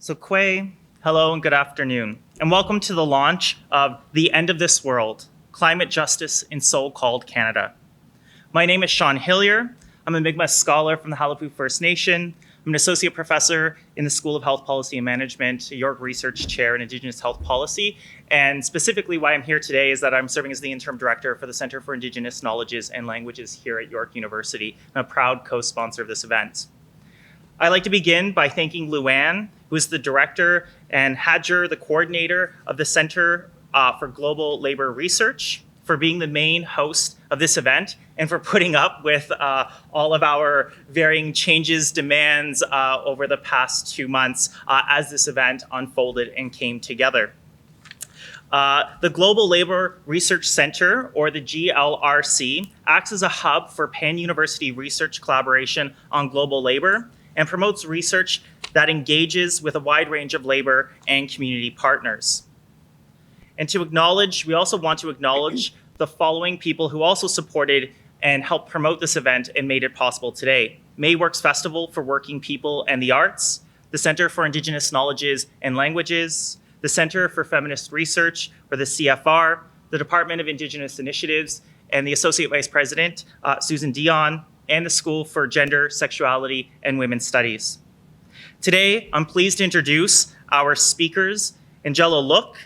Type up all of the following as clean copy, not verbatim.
So Kwei, hello and good afternoon, and welcome to the launch of The End of This World, Climate Justice in So-Called Canada. My name is Sean Hillier. I'm a Mi'kmaq scholar from the Halapu First Nation. I'm an associate professor in the School of Health Policy and Management, a York Research Chair in Indigenous Health Policy, and specifically why I'm here today is that I'm serving as the interim director for the Centre for Indigenous Knowledges and Languages here at York University, and a proud co-sponsor of this event. I'd like to begin by thanking Luann, who is the director, and Hadger, the coordinator of the Center for Global Labor Research, for being the main host of this event and for putting up with all of our varying changes, demands over the past 2 months as this event unfolded and came together. The Global Labor Research Center, or the GLRC, acts as a hub for pan-university research collaboration on global labor and promotes research that engages with a wide range of labor and community partners. And we also want to acknowledge the following people who also supported and helped promote this event and made it possible today. May Works Festival for Working People and the Arts, the Center for Indigenous Knowledges and Languages, the Center for Feminist Research, or the CFR, the Department of Indigenous Initiatives, and the Associate Vice President, Susan Dion, and the School for Gender, Sexuality, and Women's Studies. Today, I'm pleased to introduce our speakers, Angele Alook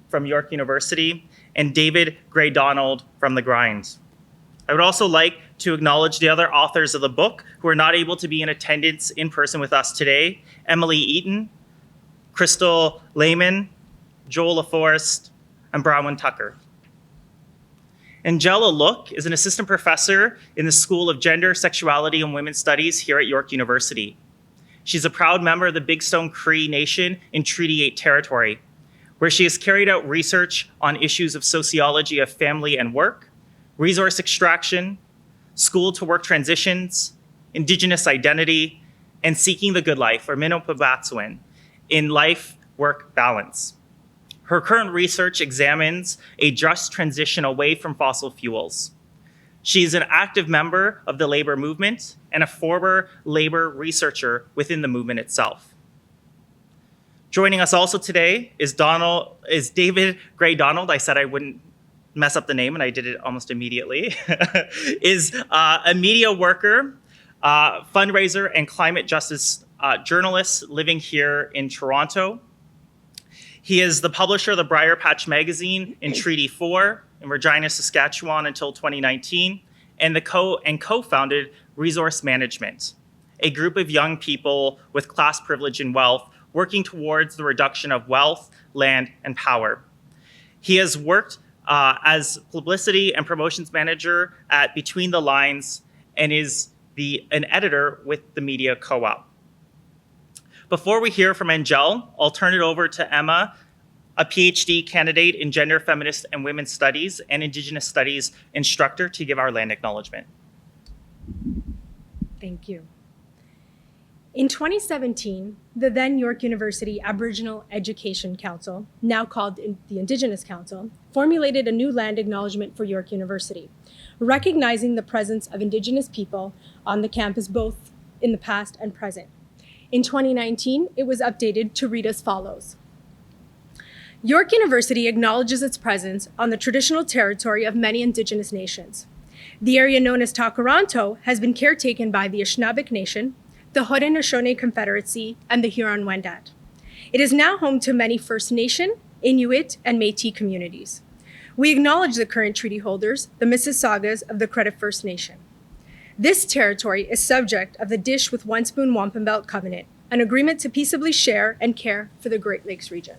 from York University and David Gray-Donald from The Grind. I would also like to acknowledge the other authors of the book who are not able to be in attendance in person with us today: Emily Eaton, Crystal Lehman, Joel LaForest, and Bronwyn Tucker. Angele Alook is an assistant professor in the School of Gender, Sexuality, and Women's Studies here at York University. She's a proud member of the Big Stone Cree Nation in Treaty 8 territory, where she has carried out research on issues of sociology of family and work, resource extraction, school-to-work transitions, Indigenous identity, and seeking the good life, or Minopabatsuin, in life-work balance. Her current research examines a just transition away from fossil fuels. She is an active member of the labor movement and a former labor researcher within the movement itself. Joining us also today is David Gray-Donald. I said I wouldn't mess up the name, and I did it almost immediately. is a media worker, fundraiser, and climate justice journalist living here in Toronto. He is the publisher of the Briar Patch magazine in Treaty 4 in Regina, Saskatchewan until 2019, and co-founded Resource Management, a group of young people with class privilege and wealth working towards the reduction of wealth, land, and power. He has worked as publicity and promotions manager at Between the Lines and is an editor with the Media Co-op. Before we hear from Angele, I'll turn it over to Emma, a PhD candidate in Gender, Feminist, and Women's Studies and Indigenous Studies instructor, to give our land acknowledgement. Thank you. In 2017, the then York University Aboriginal Education Council, now called the Indigenous Council, formulated a new land acknowledgement for York University, recognizing the presence of Indigenous people on the campus both in the past and present. In 2019, it was updated to read as follows. York University acknowledges its presence on the traditional territory of many Indigenous nations. The area known as Takaranto has been caretaken by the Anishinaabe Nation, the Haudenosaunee Confederacy, and the Huron-Wendat. It is now home to many First Nation, Inuit, and Métis communities. We acknowledge the current treaty holders, the Mississaugas of the Credit First Nation. This territory is subject of the Dish with One Spoon Wampum Belt Covenant, an agreement to peaceably share and care for the Great Lakes region.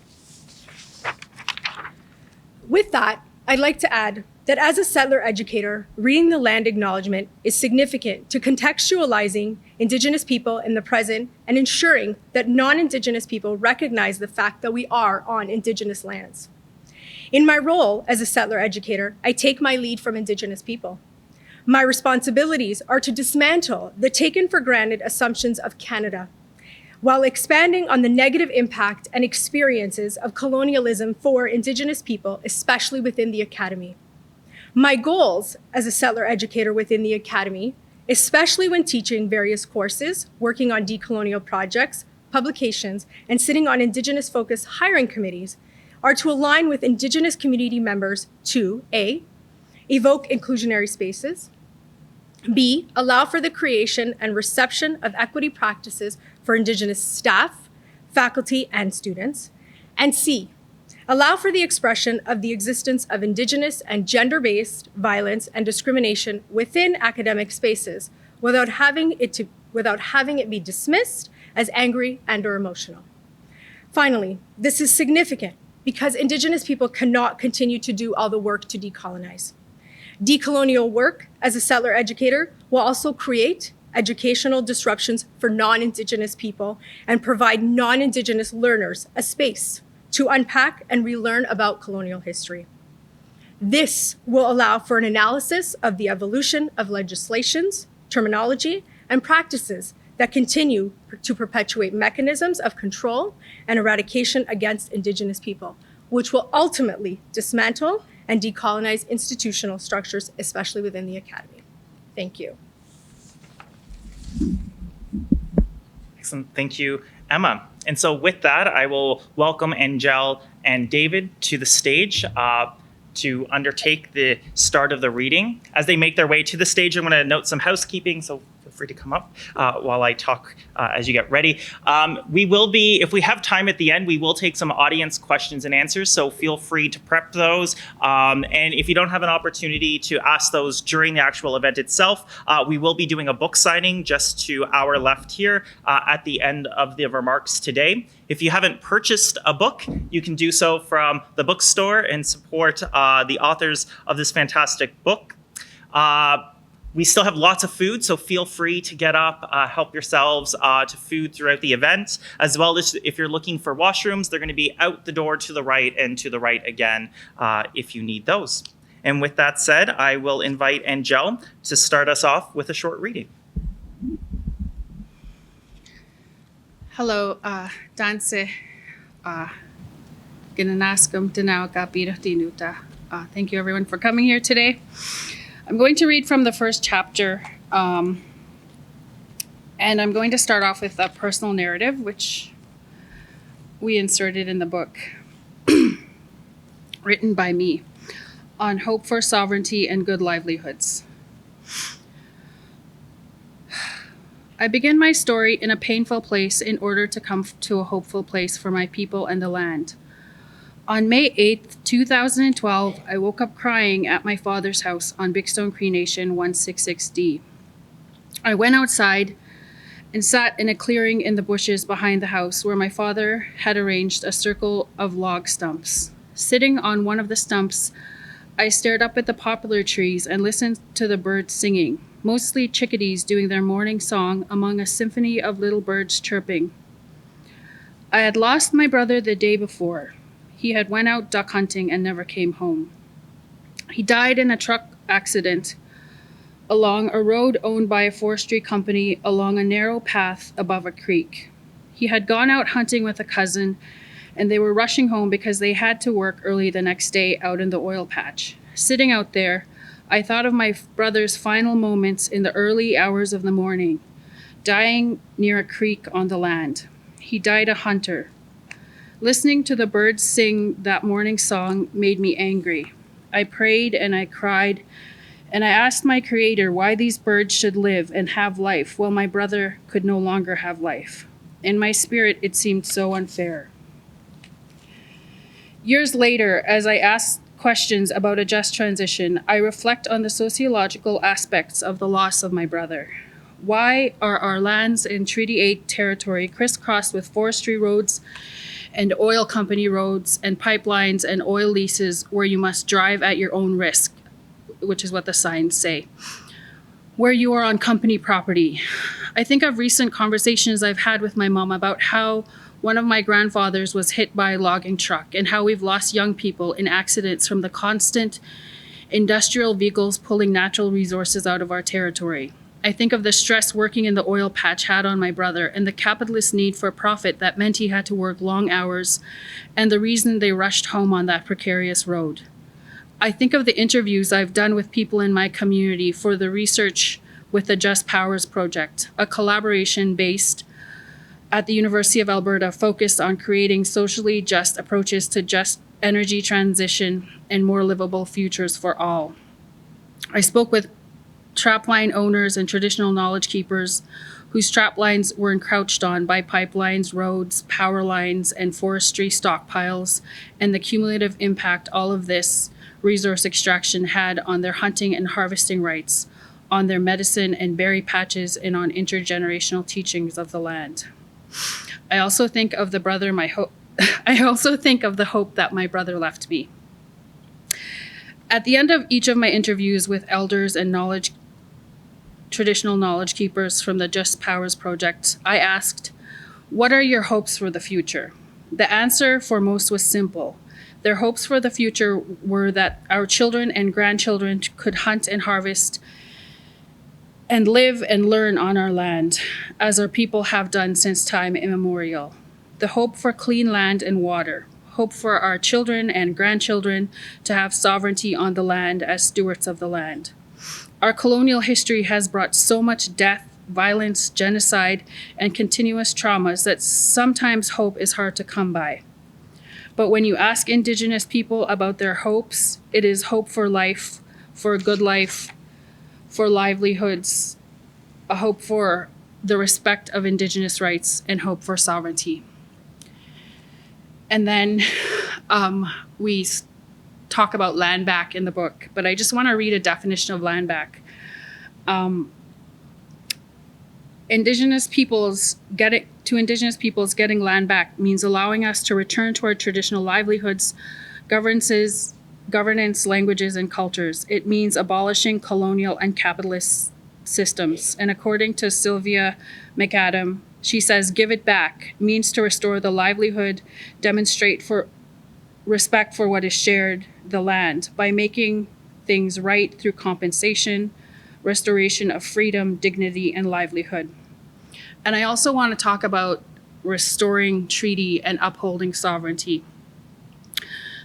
With that, I'd like to add that as a settler educator, reading the land acknowledgement is significant to contextualizing Indigenous people in the present and ensuring that non-Indigenous people recognize the fact that we are on Indigenous lands. In my role as a settler educator, I take my lead from Indigenous people. My responsibilities are to dismantle the taken for granted assumptions of Canada, while expanding on the negative impact and experiences of colonialism for Indigenous people, especially within the Academy. My goals as a settler educator within the Academy, especially when teaching various courses, working on decolonial projects, publications, and sitting on Indigenous-focused hiring committees are to align with Indigenous community members to A, evoke inclusionary spaces, B, allow for the creation and reception of equity practices for Indigenous staff, faculty, and students, and C, allow for the expression of the existence of Indigenous and gender-based violence and discrimination within academic spaces without having it be dismissed as angry and or emotional. Finally, this is significant because Indigenous people cannot continue to do all the work to decolonize. Decolonial work as a settler educator will also create educational disruptions for non-Indigenous people and provide non-Indigenous learners a space to unpack and relearn about colonial history. This will allow for an analysis of the evolution of legislations, terminology, and practices that continue to perpetuate mechanisms of control and eradication against Indigenous people, which will ultimately dismantle and decolonize institutional structures, especially within the academy. Thank you. Excellent. Thank you, Emma. And so with that, I will welcome Angele and David to the stage to undertake the start of the reading. As they make their way to the stage, I'm going to note some housekeeping, so feel free to come up while I talk as you get ready. We will be, if we have time at the end, we will take some audience questions and answers, so feel free to prep those. And if you don't have an opportunity to ask those during the actual event itself, we will be doing a book signing just to our left here at the end of the remarks today. If you haven't purchased a book, you can do so from the bookstore and support the authors of this fantastic book. We still have lots of food, so feel free to get up, help yourselves to food throughout the event, as well as if you're looking for washrooms, they're going to be out the door to the right and to the right again if you need those. And with that said, I will invite Angele to start us off with a short reading. Hello, Danse. Ginanaskam Dinauga Bidatinuta. Thank you everyone for coming here today. I'm going to read from the first chapter, and I'm going to start off with a personal narrative, which we inserted in the book, written by me, on hope for sovereignty and good livelihoods. I begin my story in a painful place in order to come to a hopeful place for my people and the land. On May 8th, 2012, I woke up crying at my father's house on Big Stone Cree Nation 166D. I went outside and sat in a clearing in the bushes behind the house where my father had arranged a circle of log stumps. Sitting on one of the stumps, I stared up at the poplar trees and listened to the birds singing, mostly chickadees doing their morning song among a symphony of little birds chirping. I had lost my brother the day before. He had went out duck hunting and never came home. He died in a truck accident along a road owned by a forestry company along a narrow path above a creek. He had gone out hunting with a cousin, and they were rushing home because they had to work early the next day out in the oil patch. Sitting out there, I thought of my brother's final moments in the early hours of the morning, dying near a creek on the land. He died a hunter. Listening to the birds sing that morning song made me angry. I prayed and I cried, and I asked my Creator why these birds should live and have life while my brother could no longer have life. In my spirit, it seemed so unfair. Years later, as I asked questions about a just transition, I reflect on the sociological aspects of the loss of my brother. Why are our lands in Treaty 8 territory crisscrossed with forestry roads and oil company roads and pipelines and oil leases where you must drive at your own risk, which is what the signs say, where you are on company property? I think of recent conversations I've had with my mom about how one of my grandfathers was hit by a logging truck and how we've lost young people in accidents from the constant industrial vehicles pulling natural resources out of our territory. I think of the stress working in the oil patch had on my brother and the capitalist need for profit that meant he had to work long hours and the reason they rushed home on that precarious road. I think of the interviews I've done with people in my community for the research with the Just Powers Project, a collaboration based at the University of Alberta focused on creating socially just approaches to just energy transition and more livable futures for all. I spoke with trapline owners and traditional knowledge keepers whose traplines were encroached on by pipelines, roads, power lines, and forestry stockpiles, and the cumulative impact all of this resource extraction had on their hunting and harvesting rights, on their medicine and berry patches, and on intergenerational teachings of the land. I also think of the hope that my brother left me. At the end of each of my interviews with elders and traditional knowledge keepers from the Just Powers Project, I asked, "What are your hopes for the future?" The answer for most was simple. Their hopes for the future were that our children and grandchildren could hunt and harvest and live and learn on our land, as our people have done since time immemorial. The hope for clean land and water, hope for our children and grandchildren to have sovereignty on the land as stewards of the land. Our colonial history has brought so much death, violence, genocide, and continuous traumas that sometimes hope is hard to come by. But when you ask Indigenous people about their hopes, it is hope for life, for a good life, for livelihoods, a hope for the respect of Indigenous rights, and hope for sovereignty. And then we talk about land back in the book, but I just want to read a definition of land back. Indigenous peoples getting land back means allowing us to return to our traditional livelihoods, governance, languages, and cultures. It means abolishing colonial and capitalist systems. And according to Sylvia McAdam, she says, "Give it back" means to restore the livelihood, demonstrate for respect for what is shared, the land, by making things right through compensation, restoration of freedom, dignity, and livelihood. And I also want to talk about restoring treaty and upholding sovereignty.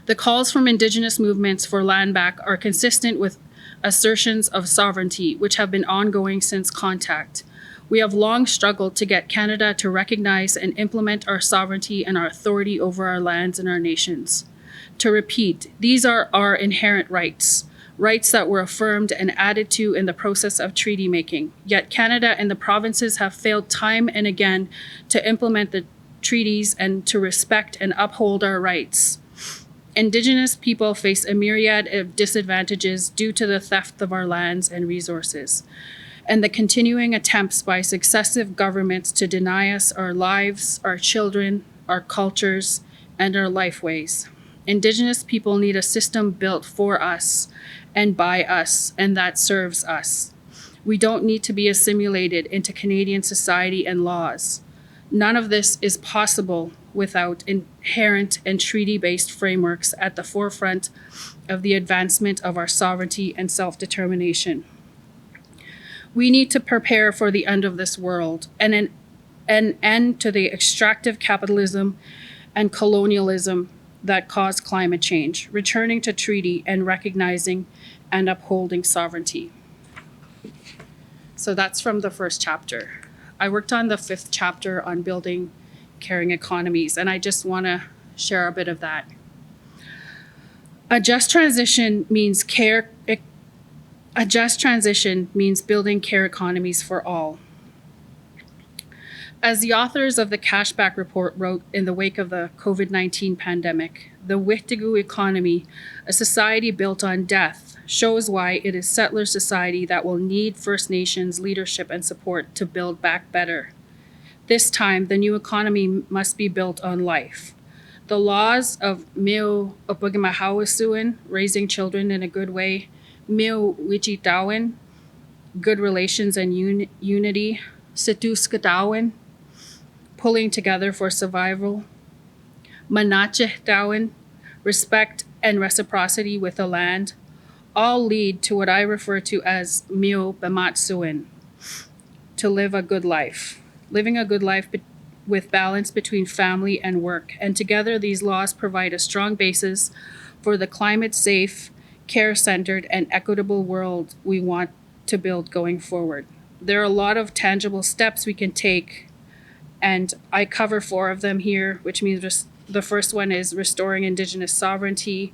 The calls from Indigenous movements for land back are consistent with assertions of sovereignty, which have been ongoing since contact. We have long struggled to get Canada to recognize and implement our sovereignty and our authority over our lands and our nations. To repeat, these are our inherent rights, rights that were affirmed and added to in the process of treaty making. Yet Canada and the provinces have failed time and again to implement the treaties and to respect and uphold our rights. Indigenous people face a myriad of disadvantages due to the theft of our lands and resources, and the continuing attempts by successive governments to deny us our lives, our children, our cultures, and our lifeways. Indigenous people need a system built for us and by us, and that serves us. We don't need to be assimilated into Canadian society and laws. None of this is possible without inherent and treaty-based frameworks at the forefront of the advancement of our sovereignty and self-determination. We need to prepare for the end of this world and an end to the extractive capitalism and colonialism that caused climate change, returning to treaty and recognizing and upholding sovereignty. So that's from the first chapter. I worked on the fifth chapter on building caring economies, and I just want to share a bit of that. A just transition means building care economies for all. As the authors of the Cashback Report wrote in the wake of the COVID-19 pandemic, the Wihtigu economy, a society built on death, shows why it is settler society that will need First Nations leadership and support to build back better. This time, the new economy must be built on life. The laws of Meo Opugimahawasuin, raising children in a good way, Meo Wichitawin, good relations and unity, Situskatawin, pulling together for survival, Manachitawin, respect and reciprocity with the land, all lead to what I refer to as Meo Bamatsuin, to live a good life. Living a good life with balance between family and work. And together, these laws provide a strong basis for the climate-safe, care-centered, and equitable world we want to build going forward. There are a lot of tangible steps we can take And I cover 4 of them here, which means the first one is restoring Indigenous sovereignty,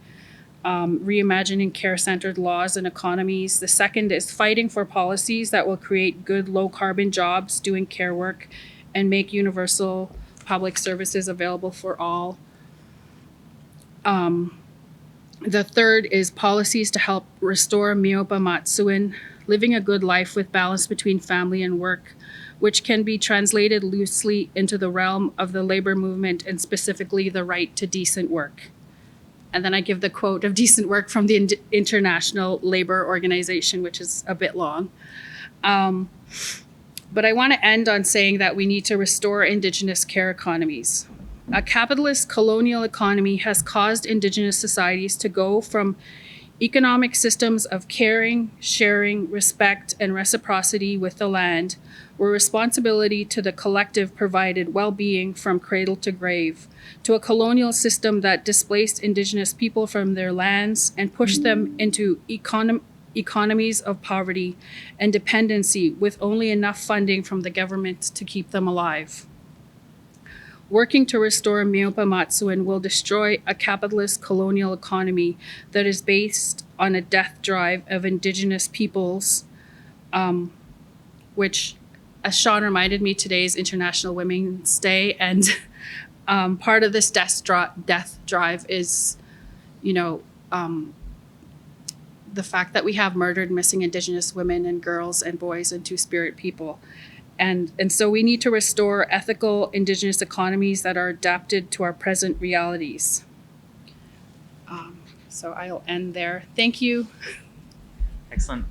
reimagining care-centered laws and economies. The second is fighting for policies that will create good low-carbon jobs doing care work and make universal public services available for all. The third is policies to help restore Miopa Matsuin, living a good life with balance between family and work, which can be translated loosely into the realm of the labor movement and specifically the right to decent work. And then I give the quote of decent work from the International Labor Organization, which is a bit long. But I want to end on saying that we need to restore Indigenous care economies. A capitalist colonial economy has caused Indigenous societies to go from economic systems of caring, sharing, respect, and reciprocity with the land, where responsibility to the collective provided well-being from cradle to grave, to a colonial system that displaced Indigenous people from their lands and pushed them into economies of poverty and dependency with only enough funding from the government to keep them alive. Working to restore Miopa Matsuin will destroy a capitalist colonial economy that is based on a death drive of Indigenous peoples, which, as Sean reminded me, today is International Women's Day, and part of this death drive is, the fact that we have murdered, missing Indigenous women and girls and boys and Two-Spirit people. And so we need to restore ethical Indigenous economies that are adapted to our present realities. So I'll end there. Thank you. Excellent.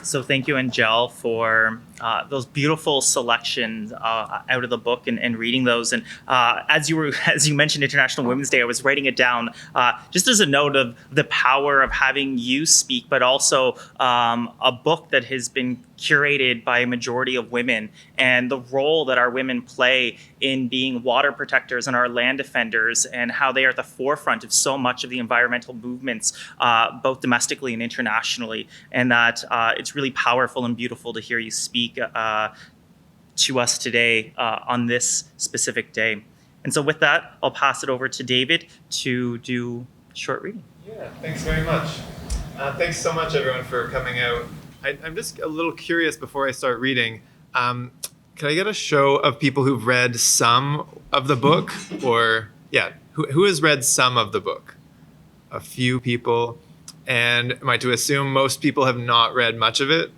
So thank you, Angele, for those beautiful selections out of the book and reading those. And as you mentioned International Women's Day, I was writing it down just as a note of the power of having you speak, but also a book that has been curated by a majority of women and the role that our women play in being water protectors and our land defenders and how they are at the forefront of so much of the environmental movements, both domestically and internationally. And that it's really powerful and beautiful to hear you speak to us today on this specific day. And so with that, I'll pass it over to David to do short reading. Yeah, thanks very much. Thanks so much, everyone, for coming out. I'm just a little curious before I start reading. Can I get a show of people who've read some of the book? Or, yeah, who has read some of the book? A few people. And am I to assume most people have not read much of it?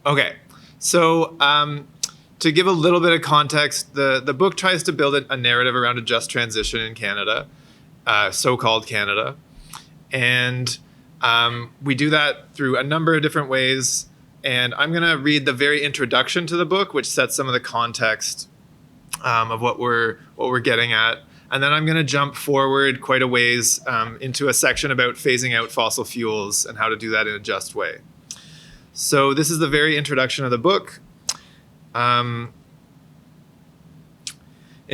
Okay, so to give a little bit of context, the book tries to build a narrative around a just transition in Canada, so-called Canada. And we do that through a number of different ways. And I'm going to read the very introduction to the book, which sets some of the context of what we're getting at. And then I'm going to jump forward quite a ways into a section about phasing out fossil fuels and how to do that in a just way. So this is the very introduction of the book. In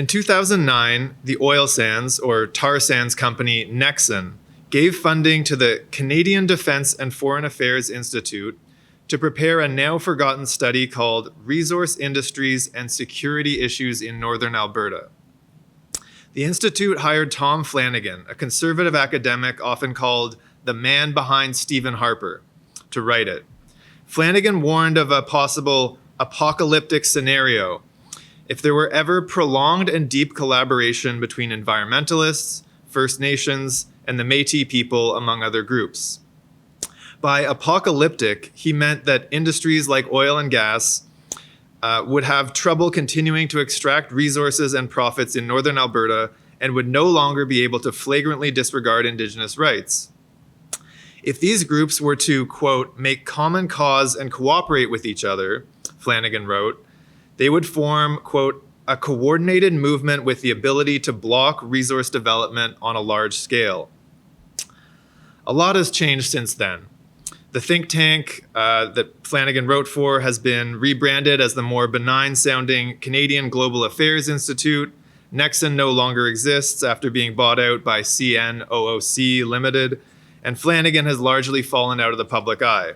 2009, the oil sands, or tar sands company Nexen, gave funding to the Canadian Defence and Foreign Affairs Institute to prepare a now-forgotten study called Resource Industries and Security Issues in Northern Alberta. The Institute hired Tom Flanagan, a conservative academic often called the man behind Stephen Harper, to write it. Flanagan warned of a possible apocalyptic scenario if there were ever prolonged and deep collaboration between environmentalists, First Nations, and the Métis people, among other groups. By apocalyptic, he meant that industries like oil and gas would have trouble continuing to extract resources and profits in northern Alberta and would no longer be able to flagrantly disregard Indigenous rights. If these groups were to, quote, make common cause and cooperate with each other, Flanagan wrote, they would form, quote, a coordinated movement with the ability to block resource development on a large scale. A lot has changed since then. The think tank that Flanagan wrote for has been rebranded as the more benign-sounding Canadian Global Affairs Institute. Nexen no longer exists after being bought out by CNOOC Limited, and Flanagan has largely fallen out of the public eye.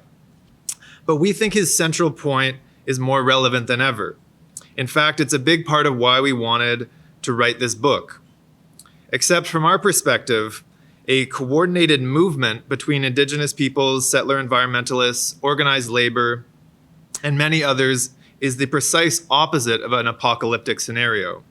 But we think his central point is more relevant than ever. In fact, it's a big part of why we wanted to write this book. Except from our perspective, a coordinated movement between Indigenous peoples, settler environmentalists, organized labor, and many others is the precise opposite of an apocalyptic scenario.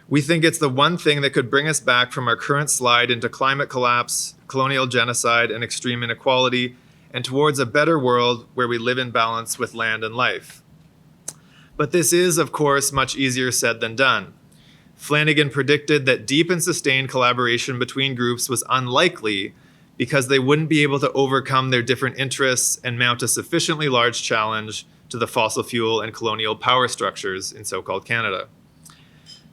We think it's the one thing that could bring us back from our current slide into climate collapse, colonial genocide, and extreme inequality, and towards a better world where we live in balance with land and life. But this is, of course, much easier said than done. Flanagan predicted that deep and sustained collaboration between groups was unlikely because they wouldn't be able to overcome their different interests and mount a sufficiently large challenge to the fossil fuel and colonial power structures in so-called Canada.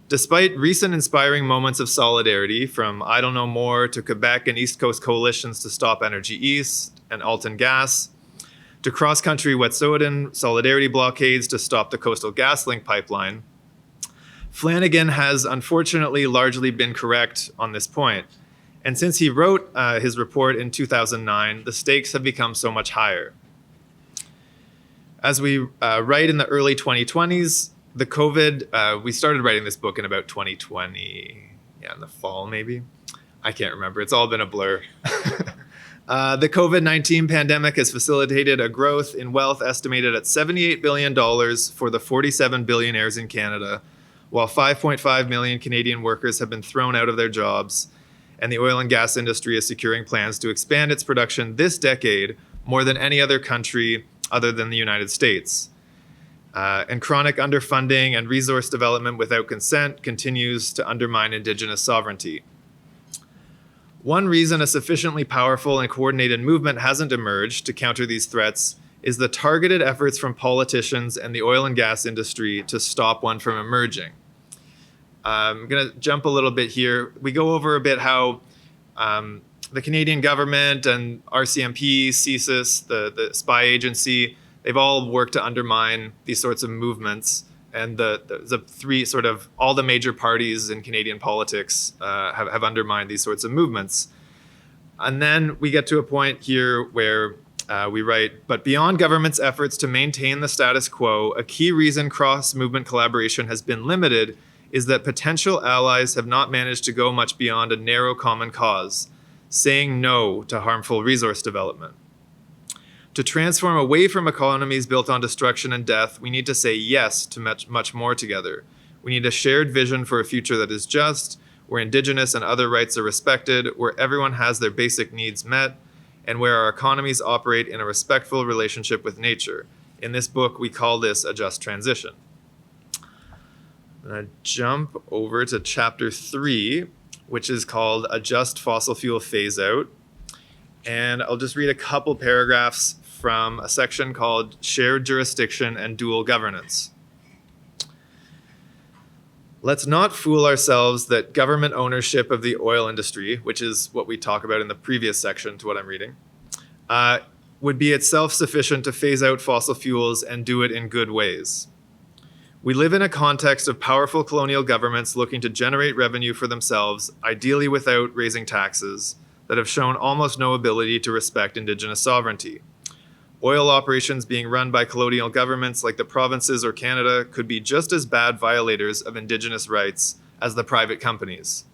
Despite recent inspiring moments of solidarity, from I Don't Know More to Quebec and East Coast coalitions to Stop Energy East and Alton Gas, to cross-country Wet'suwet'en solidarity blockades to stop the Coastal GasLink pipeline, Flanagan has unfortunately largely been correct on this point. And since he wrote his report in 2009, the stakes have become so much higher. As we write in the early 2020s, the COVID, we started writing this book in about 2020, in the fall maybe. I can't remember, it's all been a blur. The COVID-19 pandemic has facilitated a growth in wealth estimated at $78 billion for the 47 billionaires in Canada, while 5.5 million Canadian workers have been thrown out of their jobs, and the oil and gas industry is securing plans to expand its production this decade more than any other country other than the United States. And chronic underfunding and resource development without consent continues to undermine Indigenous sovereignty. One reason a sufficiently powerful and coordinated movement hasn't emerged to counter these threats is the targeted efforts from politicians and the oil and gas industry to stop one from emerging. I'm going to jump a little bit here. We go over a bit how the Canadian government and RCMP, CSIS, the spy agency, they've all worked to undermine these sorts of movements. And the three sort of, all the major parties in Canadian politics have undermined these sorts of movements. And then we get to a point here where we write, but beyond government's efforts to maintain the status quo, a key reason cross-movement collaboration has been limited is that potential allies have not managed to go much beyond a narrow common cause, saying no to harmful resource development. To transform away from economies built on destruction and death, we need to say yes to much more together. We need a shared vision for a future that is just, where Indigenous and other rights are respected, where everyone has their basic needs met, and where our economies operate in a respectful relationship with nature. In this book, we call this a just transition. I'm going to jump over to chapter 3, which is called A Just Fossil Fuel Phase Out. And I'll just read a couple paragraphs from a section called Shared Jurisdiction and Dual Governance. Let's not fool ourselves that government ownership of the oil industry, which is what we talk about in the previous section to what I'm reading, would be itself sufficient to phase out fossil fuels and do it in good ways. We live in a context of powerful colonial governments looking to generate revenue for themselves, ideally without raising taxes, that have shown almost no ability to respect Indigenous sovereignty. Oil operations being run by colonial governments like the provinces or Canada could be just as bad violators of Indigenous rights as the private companies.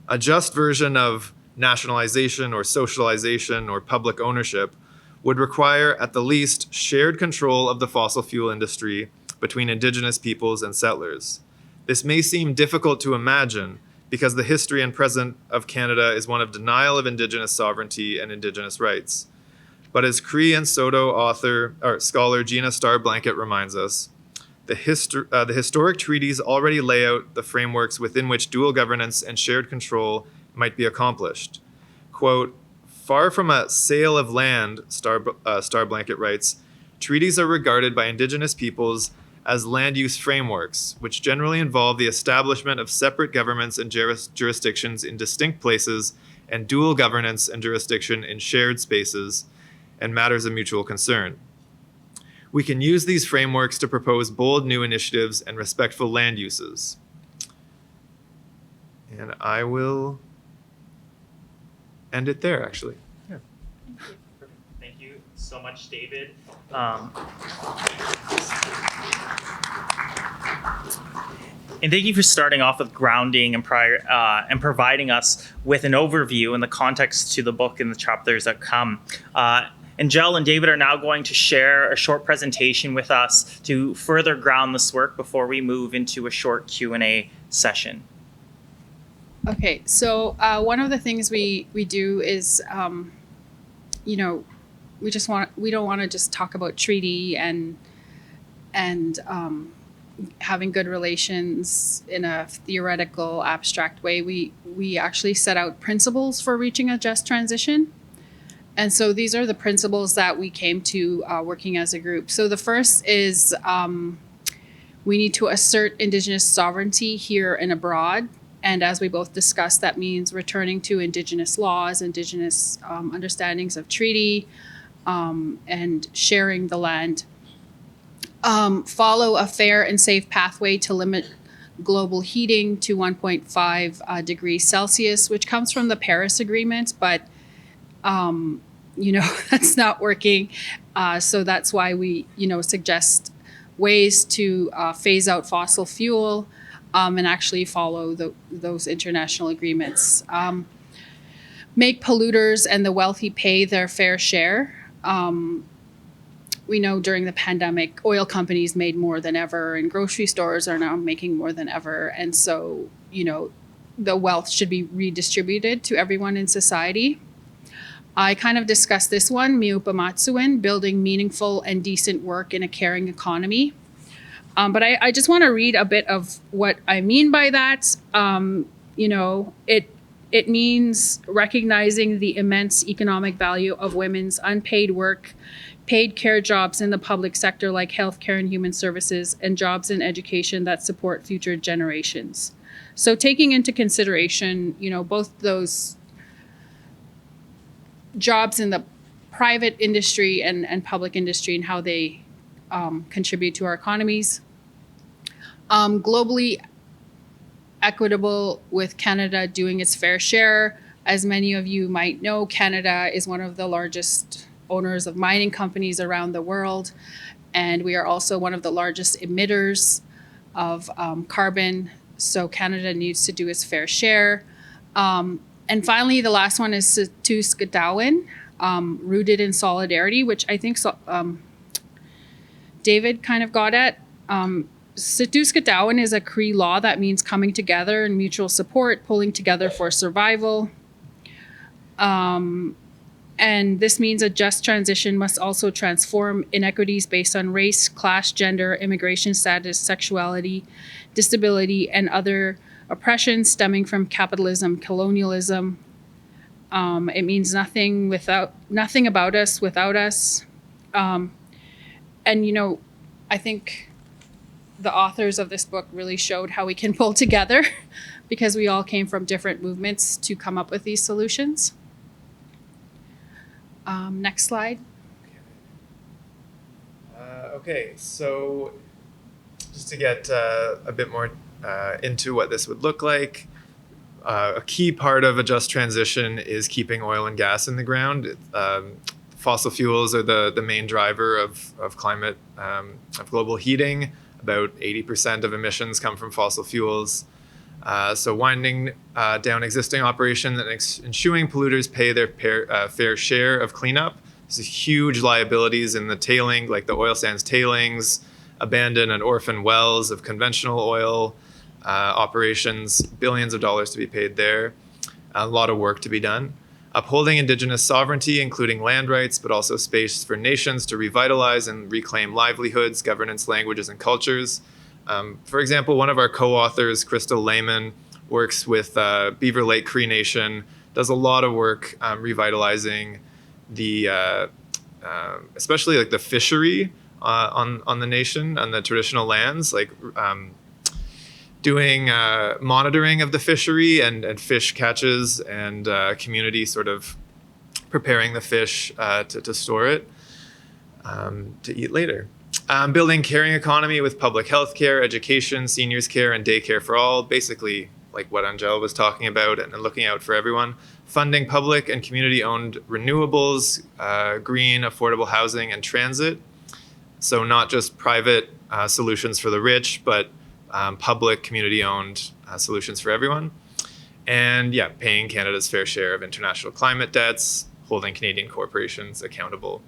A just version of nationalization or socialization or public ownership would require, at the least, shared control of the fossil fuel industry between Indigenous peoples and settlers. This may seem difficult to imagine because the history and present of Canada is one of denial of Indigenous sovereignty and Indigenous rights. But as Cree and Saulteaux scholar Gina Star-Blanket reminds us, the historic treaties already lay out the frameworks within which dual governance and shared control might be accomplished. Quote, far from a sale of land, Star-Blanket writes, treaties are regarded by Indigenous peoples as land use frameworks, which generally involve the establishment of separate governments and jurisdictions in distinct places and dual governance and jurisdiction in shared spaces and matters of mutual concern. We can use these frameworks to propose bold new initiatives and respectful land uses. And I will end it there, actually. Thank you so so much, David. And thank you for starting off with grounding and providing us with an overview and the context to the book and the chapters that come. Angele and David are now going to share a short presentation with us to further ground this work before we move into a short Q&A session. Okay, so one of the things we do is, we don't want to just talk about treaty and having good relations in a theoretical, abstract way. We actually set out principles for reaching a just transition. And so these are the principles that we came to working as a group. So the first is we need to assert Indigenous sovereignty here and abroad. And as we both discussed, that means returning to Indigenous laws, Indigenous understandings of treaty, and sharing the land. Follow a fair and safe pathway to limit global heating to 1.5 degrees Celsius, which comes from the Paris Agreement, but that's not working. So that's why we, suggest ways to phase out fossil fuel and actually follow those international agreements. Make polluters and the wealthy pay their fair share. We know during the pandemic, oil companies made more than ever, and grocery stores are now making more than ever. And so, the wealth should be redistributed to everyone in society. I kind of discussed this one, Miupamatsuin, building meaningful and decent work in a caring economy. But I just want to read a bit of what I mean by that. It means recognizing the immense economic value of women's unpaid work, paid care jobs in the public sector like healthcare and human services, and jobs in education that support future generations. So taking into consideration, both those jobs in the private industry and public industry and how they contribute to our economies. Globally equitable, with Canada doing its fair share. As many of you might know, Canada is one of the largest owners of mining companies around the world, and we are also one of the largest emitters of carbon. So Canada needs to do its fair share. And finally, the last one is Satuskatawin, rooted in solidarity, which I think David kind of got at. Satuskatawin is a Cree law that means coming together and mutual support, pulling together for survival. And this means a just transition must also transform inequities based on race, class, gender, immigration status, sexuality, disability, and other oppressions stemming from capitalism, colonialism. It means nothing about us without us. And I think the authors of this book really showed how we can pull together because we all came from different movements to come up with these solutions. Next slide. Okay, so just to get a bit more into what this would look like, a key part of a just transition is keeping oil and gas in the ground. Fossil fuels are the main driver of climate, of global heating. About 80% of emissions come from fossil fuels. So winding down existing operations and ensuring polluters pay their fair share of cleanup. There's huge liabilities in the tailing, like the oil sands tailings, abandoned and orphan wells of conventional oil operations, billions of dollars to be paid there. A lot of work to be done. Upholding Indigenous sovereignty, including land rights, but also space for nations to revitalize and reclaim livelihoods, governance, languages, and cultures. For example, one of our co-authors, Crystal Lehman, works with Beaver Lake Cree Nation, does a lot of work revitalizing the, especially like the fishery on the nation, on the traditional lands, like doing monitoring of the fishery and fish catches and community sort of preparing the fish to store it to eat later. Building caring economy with public health care, education, seniors care, and daycare for all. Basically, like what Angele was talking about, and looking out for everyone. Funding public and community-owned renewables, green, affordable housing, and transit. So not just private solutions for the rich, but public, community-owned solutions for everyone. And yeah, paying Canada's fair share of international climate debts, holding Canadian corporations accountable.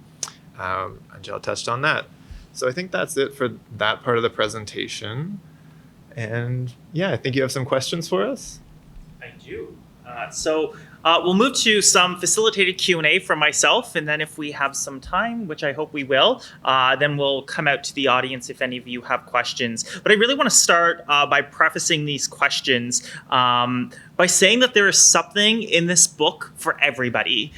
Angele touched on that. So I think that's it for that part of the presentation. And yeah, I think you have some questions for us. I do. So we'll move to some facilitated Q&A from myself, and then if we have some time, which I hope we will, then we'll come out to the audience if any of you have questions. But I really want to start by prefacing these questions by saying that there is something in this book for everybody.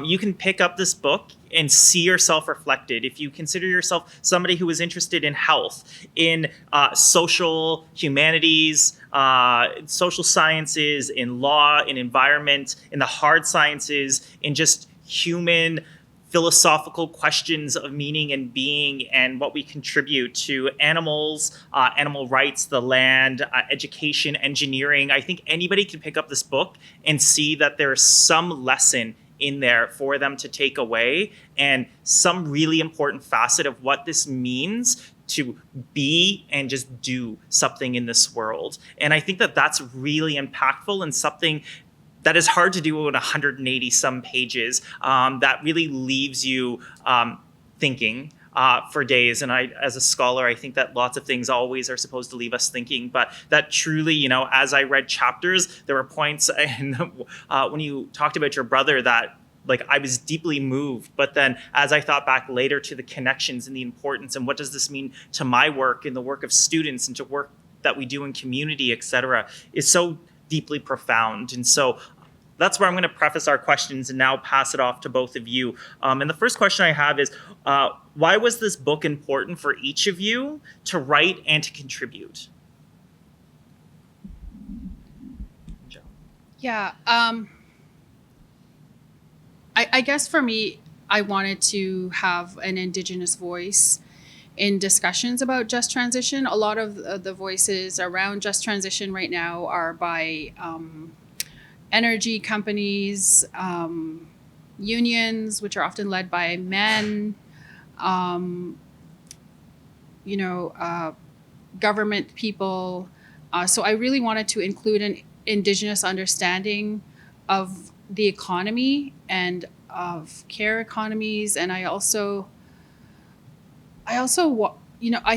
You can pick up this book and see yourself reflected. If you consider yourself somebody who is interested in health, in social humanities, social sciences, in law, in environment, in the hard sciences, in just human philosophical questions of meaning and being and what we contribute to animals, animal rights, the land, education, engineering. I think anybody can pick up this book and see that there's some lesson in there for them to take away, and some really important facet of what this means to be and just do something in this world. And I think that that's really impactful and something that is hard to do in 180 some pages, that really leaves you thinking for days. And I, as a scholar, I think that lots of things always are supposed to leave us thinking, but that truly, you know, as I read chapters, there were points and when you talked about your brother that like I was deeply moved, but then as I thought back later to the connections and the importance and what does this mean to my work and the work of students and to work that we do in community, et cetera, is so deeply profound. And so that's where I'm going to preface our questions and now pass it off to both of you. And the first question I have is, why was this book important for each of you to write and to contribute? Yeah, I guess for me, I wanted to have an Indigenous voice in discussions about just transition. A lot of the voices around just transition right now are by energy companies, unions, which are often led by men, government people. So I really wanted to include an Indigenous understanding of the economy and of care economies. And I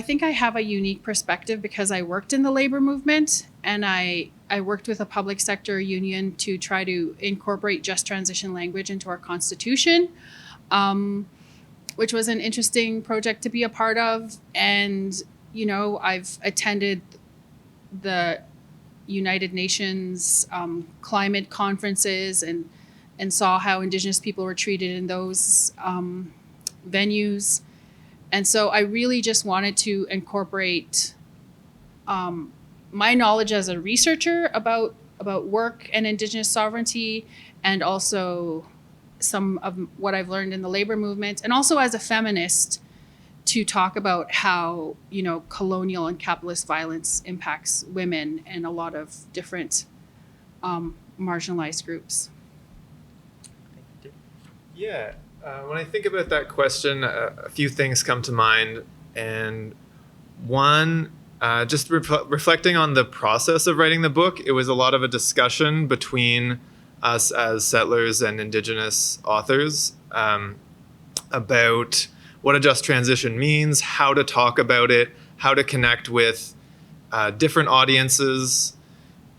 think I have a unique perspective because I worked in the labor movement and I worked with a public sector union to try to incorporate just transition language into our constitution, which was an interesting project to be a part of. And, you know, I've attended the United Nations climate conferences and saw how Indigenous people were treated in those venues. And so I really just wanted to incorporate my knowledge as a researcher about work and Indigenous sovereignty, and also some of what I've learned in the labor movement, and also as a feminist to talk about how, you know, colonial and capitalist violence impacts women and a lot of different marginalized groups. Yeah, when I think about that question, a few things come to mind. And one, just reflecting on the process of writing the book, it was a lot of a discussion between us as settlers and Indigenous authors about what a just transition means, how to talk about it, how to connect with different audiences,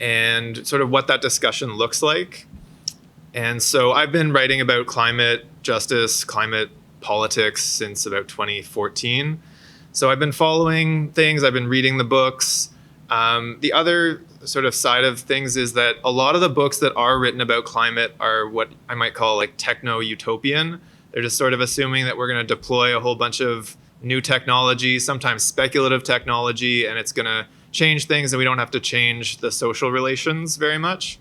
and sort of what that discussion looks like. And so I've been writing about climate justice, climate politics since about 2014. So I've been following things, I've been reading the books. The other sort of side of things is that a lot of the books that are written about climate are what I might call like techno-utopian. They're just sort of assuming that we're going to deploy a whole bunch of new technology, sometimes speculative technology, and it's going to change things and we don't have to change the social relations very much.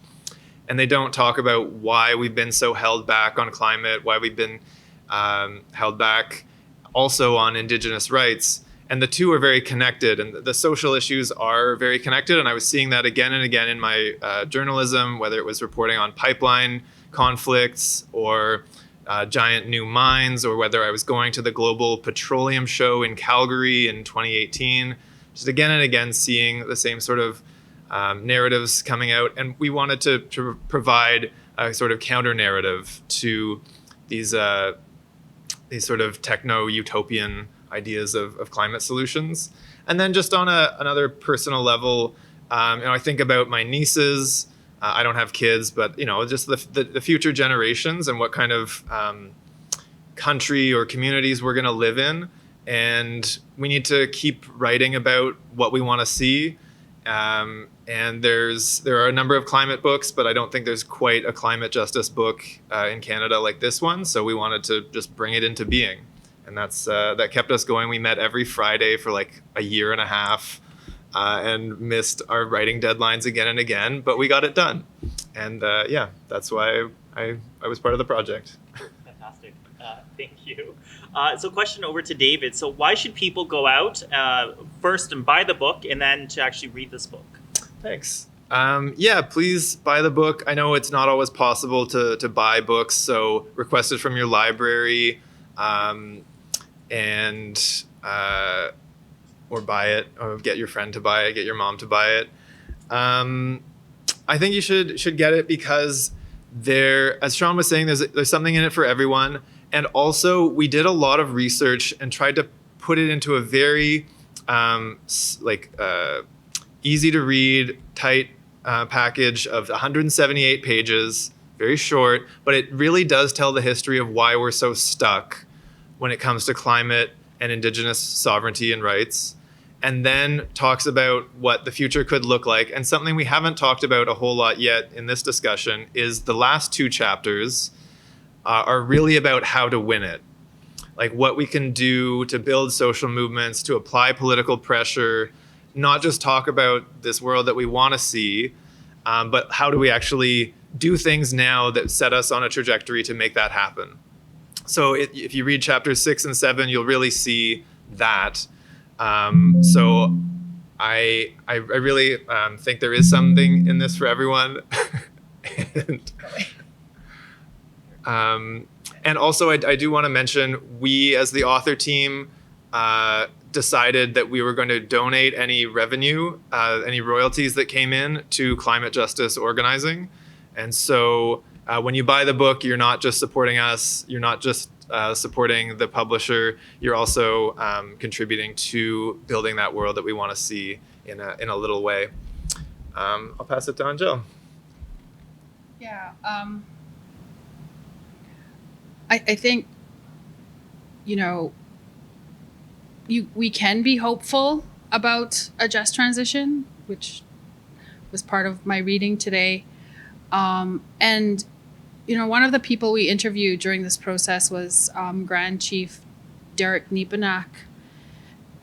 And they don't talk about why we've been so held back on climate, why we've been held back also on Indigenous rights. And the two are very connected, and the social issues are very connected. And I was seeing that again and again in my journalism, whether it was reporting on pipeline conflicts or giant new mines, or whether I was going to the Global Petroleum Show in Calgary in 2018, just again and again seeing the same sort of narratives coming out. And we wanted to provide a sort of counter narrative to these sort of techno-utopian ideas of climate solutions. And then just on another personal level, I think about my nieces. I don't have kids, but just the future generations and what kind of country or communities we're going to live in. And we need to keep writing about what we want to see. And there are a number of climate books, but I don't think there's quite a climate justice book in Canada like this one. So we wanted to just bring it into being. And that kept us going. We met every Friday for like a year and a half. And missed our writing deadlines again and again, but we got it done. And that's why I was part of the project. Fantastic. Thank you. So question over to David. So why should people go out first and buy the book and then to actually read this book? Thanks. Please buy the book. I know it's not always possible to buy books, so request it from your library or buy it, or get your friend to buy it, get your mom to buy it. I think you should get it because as Sean was saying, there's something in it for everyone. And also, we did a lot of research and tried to put it into a very easy to read, tight package of 178 pages, very short, but it really does tell the history of why we're so stuck when it comes to climate and Indigenous sovereignty and rights. And then talks about what the future could look like. And something we haven't talked about a whole lot yet in this discussion is the last two chapters are really about how to win it. Like what we can do to build social movements, to apply political pressure, not just talk about this world that we want to see, but how do we actually do things now that set us on a trajectory to make that happen. So if you read chapters 6 and 7, you'll really see that. So I really think there is something in this for everyone. And also I do want to mention, we as the author team decided that we were going to donate any revenue, any royalties that came in to climate justice organizing. And so when you buy the book, you're not just supporting us, you're not just supporting the publisher, you're also contributing to building that world that we want to see in a little way. I'll pass it to Angele. Yeah, I think, we can be hopeful about a just transition, which was part of my reading today. And one of the people we interviewed during this process was Grand Chief Derek Nepanak.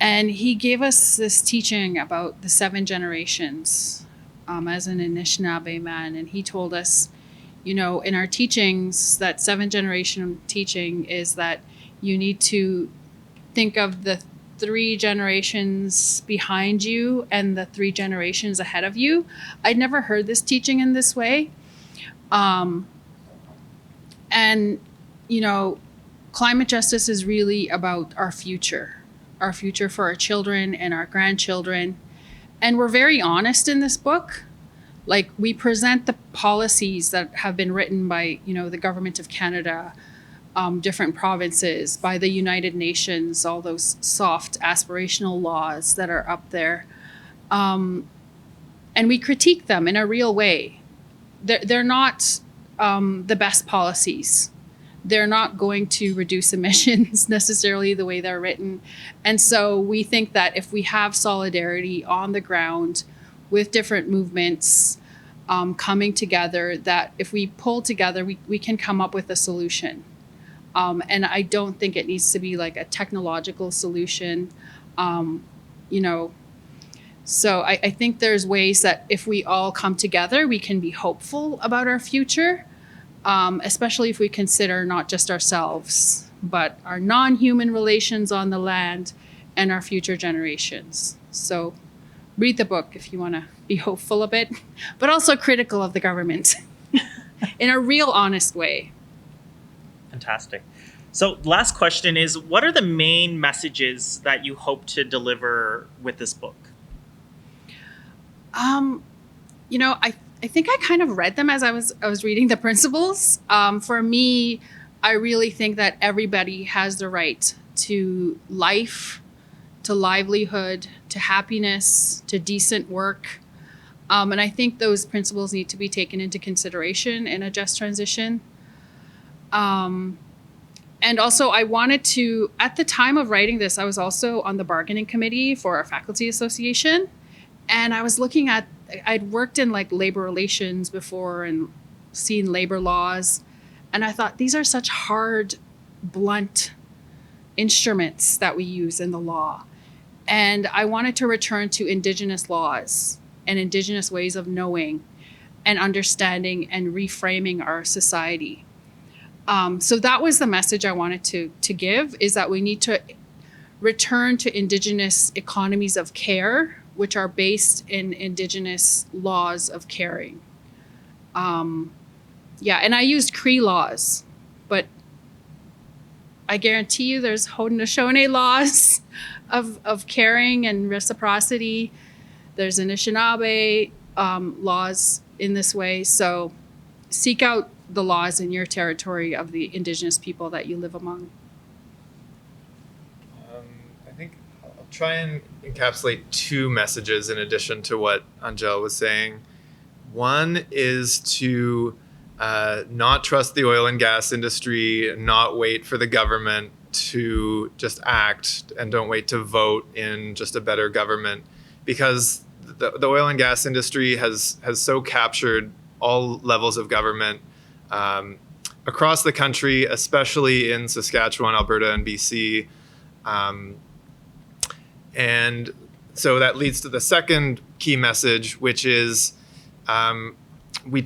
And he gave us this teaching about the 7 generations as an Anishinaabe man. And he told us, in our teachings, that 7-generation teaching is that you need to think of the 3 generations behind you and the 3 generations ahead of you. I'd never heard this teaching in this way. And, climate justice is really about our future for our children and our grandchildren. And we're very honest in this book. Like, we present the policies that have been written by, the government of Canada, different provinces, by the United Nations, all those soft aspirational laws that are up there. And we critique them in a real way. They're not the best policies. They're not going to reduce emissions necessarily the way they're written. And so we think that if we have solidarity on the ground with different movements coming together, that if we pull together, we can come up with a solution. And I don't think it needs to be like a technological solution, So I think there's ways that if we all come together, we can be hopeful about our future, especially if we consider not just ourselves, but our non-human relations on the land and our future generations. So read the book if you want to be hopeful a bit, but also critical of the government in a real honest way. Fantastic. So last question is, what are the main messages that you hope to deliver with this book? I think I kind of read them as I was reading the principles. For me, I really think that everybody has the right to life, to livelihood, to happiness, to decent work. And I think those principles need to be taken into consideration in a just transition. And also, I wanted to, at the time of writing this, I was also on the bargaining committee for our faculty association. And I was looking at, I'd worked in like labor relations before and seen labor laws. And I thought, these are such hard, blunt instruments that we use in the law. And I wanted to return to Indigenous laws and Indigenous ways of knowing and understanding and reframing our society. So that was the message I wanted to give, is that we need to return to Indigenous economies of care, which are based in Indigenous laws of caring. And I used Cree laws, but I guarantee you there's Haudenosaunee laws of caring and reciprocity. There's Anishinaabe laws in this way. So seek out the laws in your territory of the Indigenous people that you live among. I think I'll try and encapsulate two messages in addition to what Angele was saying. One is to not trust the oil and gas industry, not wait for the government to just act, and don't wait to vote in just a better government, because the oil and gas industry has so captured all levels of government across the country, especially in Saskatchewan, Alberta, and BC. And so that leads to the second key message, which is we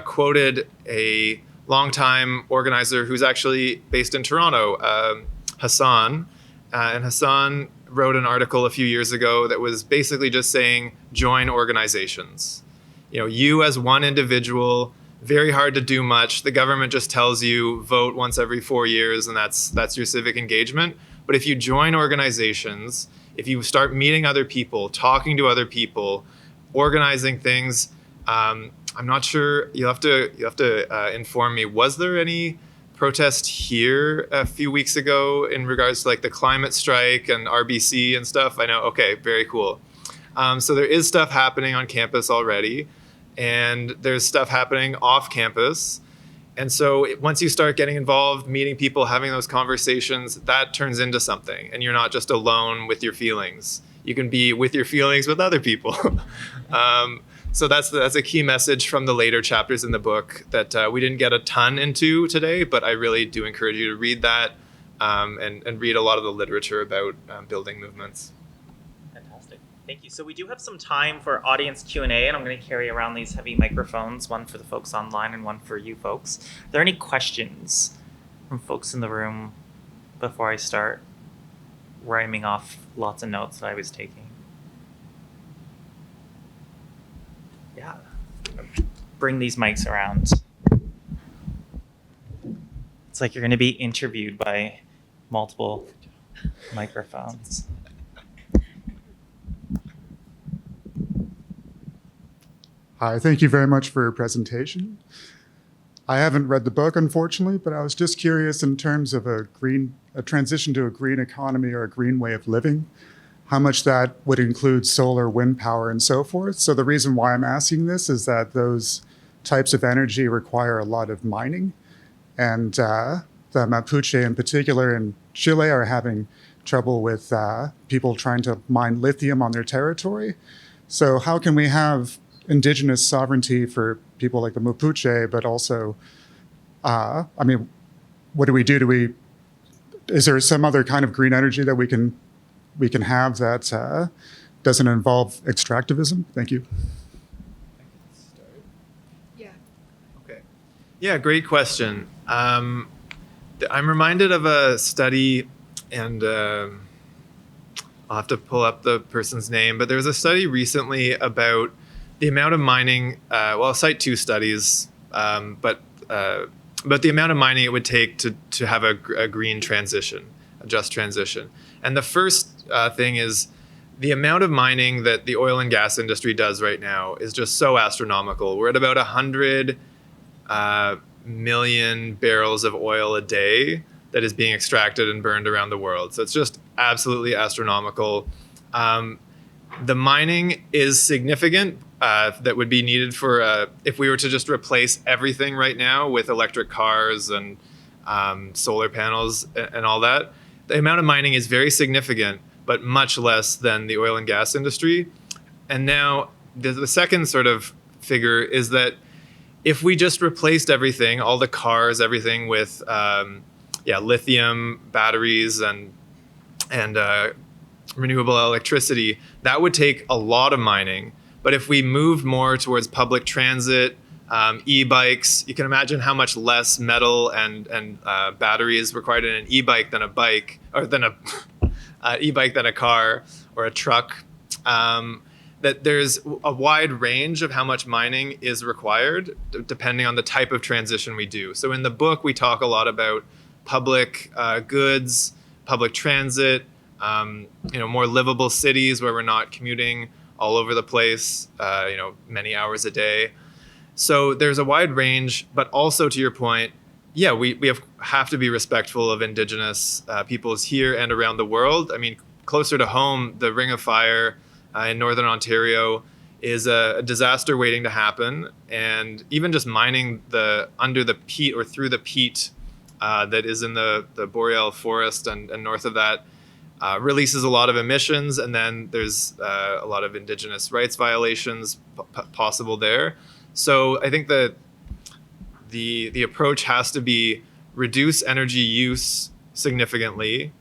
quoted a longtime organizer who's actually based in Toronto, Hassan. And Hassan wrote an article a few years ago that was basically just saying, join organizations. You as one individual, very hard to do much. The government just tells you vote once every 4 years, and that's your civic engagement. But if you join organizations, if you start meeting other people, talking to other people, organizing things, I'm not sure. You'll have to inform me. Was there any protest here a few weeks ago in regards to like the climate strike and RBC and stuff? I know. Okay, very cool. So there is stuff happening on campus already, and there's stuff happening off campus. And so once you start getting involved, meeting people, having those conversations, that turns into something. And you're not just alone with your feelings. You can be with your feelings with other people. So that's a key message from the later chapters in the book that we didn't get a ton into today, but I really do encourage you to read that and read a lot of the literature about building movements. Fantastic. Thank you. So we do have some time for audience Q&A, and I'm going to carry around these heavy microphones, one for the folks online and one for you folks. Are there any questions from folks in the room before I start rhyming off lots of notes that I was taking? Yeah. Bring these mics around. It's like you're going to be interviewed by multiple microphones. Hi, thank you very much for your presentation. I haven't read the book, unfortunately, but I was just curious in terms of a transition to a green economy or a green way of living, how much that would include solar, wind power, and so forth. So the reason why I'm asking this is that those types of energy require a lot of mining, and the Mapuche in particular in Chile are having trouble with people trying to mine lithium on their territory. So how can we have indigenous sovereignty for people like the Mapuche, but also, what do we do? Is there some other kind of green energy that we can have that doesn't involve extractivism? Thank you. Yeah. Okay. Yeah, great question. I'm reminded of a study and I'll have to pull up the person's name, but there was a study recently about the amount of mining. Well, I'll cite two studies, but the amount of mining it would take to have a green transition, a just transition. And the first thing is the amount of mining that the oil and gas industry does right now is just so astronomical. We're at about 100 million barrels of oil a day that is being extracted and burned around the world. So it's just absolutely astronomical. The mining is significant. That would be needed for if we were to just replace everything right now with electric cars and solar panels and all that. The amount of mining is very significant, but much less than the oil and gas industry. And now the second sort of figure is that if we just replaced everything, all the cars, everything with lithium batteries and renewable electricity, that would take a lot of mining. But if we moved more towards public transit, e-bikes, you can imagine how much less metal and battery is required in an e-bike than a bike, or than a e-bike than a car or a truck. That there's a wide range of how much mining is required depending on the type of transition we do. So in the book, we talk a lot about public goods, public transit, more livable cities where we're not commuting all over the place, many hours a day. So there's a wide range, but also to your point, we have to be respectful of Indigenous peoples here and around the world. I mean, closer to home, the Ring of Fire in Northern Ontario is a disaster waiting to happen. And even just mining under the peat or through the peat that is in the boreal forest and north of that releases a lot of emissions. And then there's a lot of Indigenous rights violations possible there. So I think that the approach has to be reduce energy use significantly,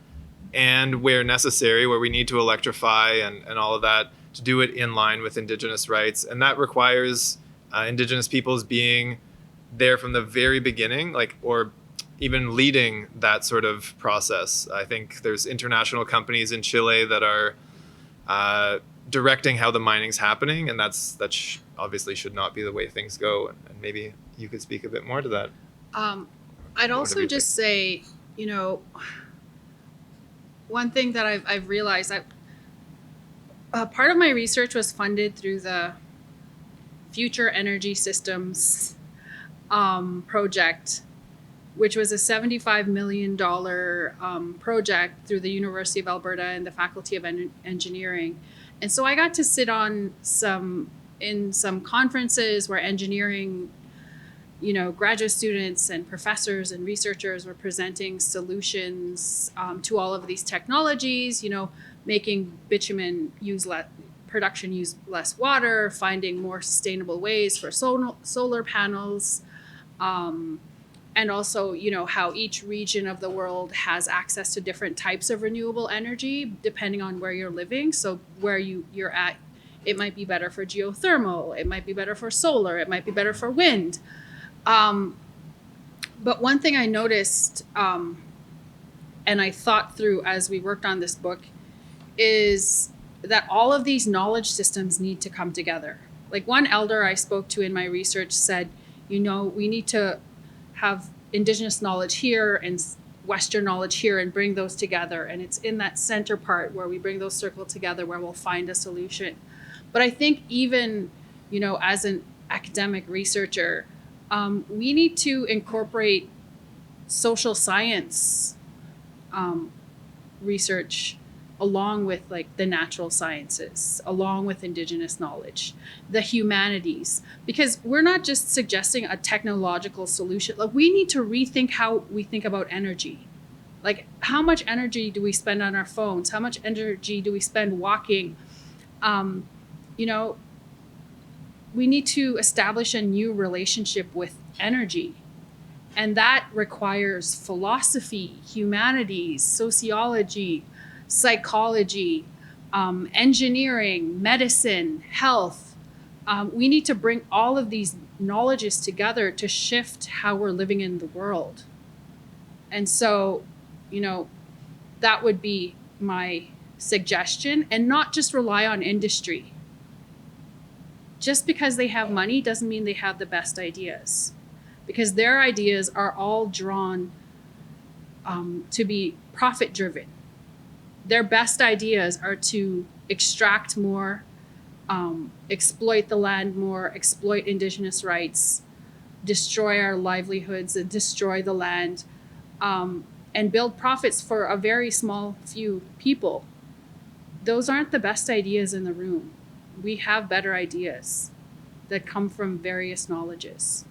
and where necessary, where we need to electrify and all of that, to do it in line with Indigenous rights. And that requires Indigenous peoples being there from the very beginning, or even leading that sort of process. I think there's international companies in Chile that are directing how the mining's happening, and obviously should not be the way things go. And maybe you could speak a bit more to that. I'd also just say, one thing that I've realized, part of my research was funded through the Future Energy Systems project, which was a $75 million project through the University of Alberta and the Faculty of Engineering. And so I got to sit in some conferences where engineering, graduate students and professors and researchers were presenting solutions to all of these technologies, making bitumen production use less water, finding more sustainable ways for solar panels, and also, how each region of the world has access to different types of renewable energy depending on where you're living. So where you're at, it might be better for geothermal, it might be better for solar, it might be better for wind. But one thing I noticed, and I thought through as we worked on this book, is that all of these knowledge systems need to come together. Like one elder I spoke to in my research said, we need to have Indigenous knowledge here and Western knowledge here and bring those together. And it's in that center part where we bring those circled together where we'll find a solution. But I think even, as an academic researcher, we need to incorporate social science research along with the natural sciences, along with Indigenous knowledge, the humanities, because we're not just suggesting a technological solution. We need to rethink how we think about energy. How much energy do we spend on our phones? How much energy do we spend walking? We need to establish a new relationship with energy. And that requires philosophy, humanities, sociology, psychology, engineering, medicine, health. We need to bring all of these knowledges together to shift how we're living in the world. And so, that would be my suggestion, and not just rely on industry. Just because they have money doesn't mean they have the best ideas, because their ideas are all drawn to be profit driven. Their best ideas are to extract more, exploit the land more, exploit Indigenous rights, destroy our livelihoods and destroy the land, and build profits for a very small few people. Those aren't the best ideas in the room. We have better ideas that come from various knowledges.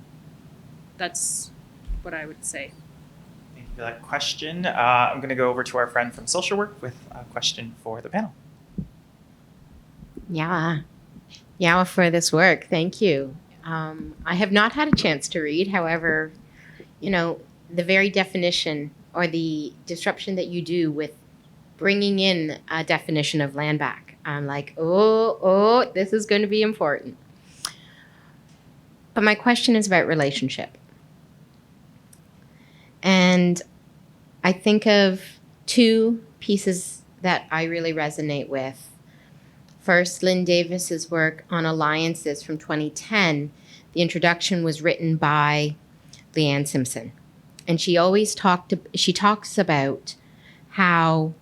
That's what I would say. Thank you for that question. I'm going to go over to our friend from social work with a question for the panel. Yeah, for this work. Thank you. I have not had a chance to read. However, the very definition or the disruption that you do with bringing in a definition of land back, I'm like, oh, this is going to be important. But my question is about relationship. And I think of two pieces that I really resonate with. First, Lynn Davis's work on alliances from 2010. The introduction was written by Leanne Simpson. And she talks about how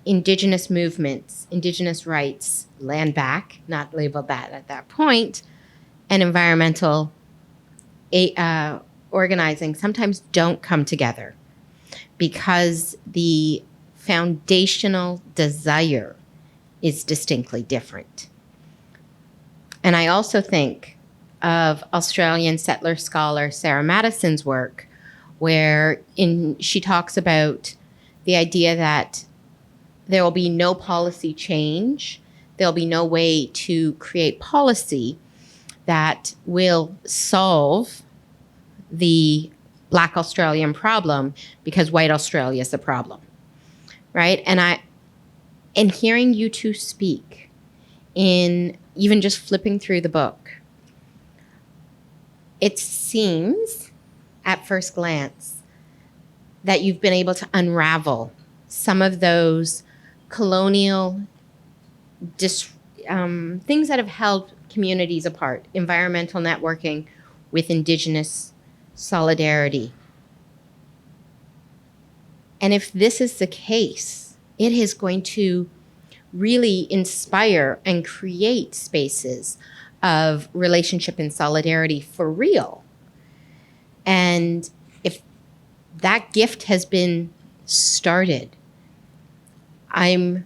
Indigenous movements, Indigenous rights, land back, not labeled that at that point, and environmental organizing sometimes don't come together because the foundational desire is distinctly different. And I also think of Australian settler scholar Sarah Madison's work, where she talks about the idea that there will be no policy change, there'll be no way to create policy that will solve the Black Australian problem because white Australia is the problem, right? And hearing you two speak, in even just flipping through the book, it seems at first glance that you've been able to unravel some of those colonial things that have held communities apart, environmental networking with Indigenous solidarity. And if this is the case, it is going to really inspire and create spaces of relationship and solidarity for real. And if that gift has been started, I'm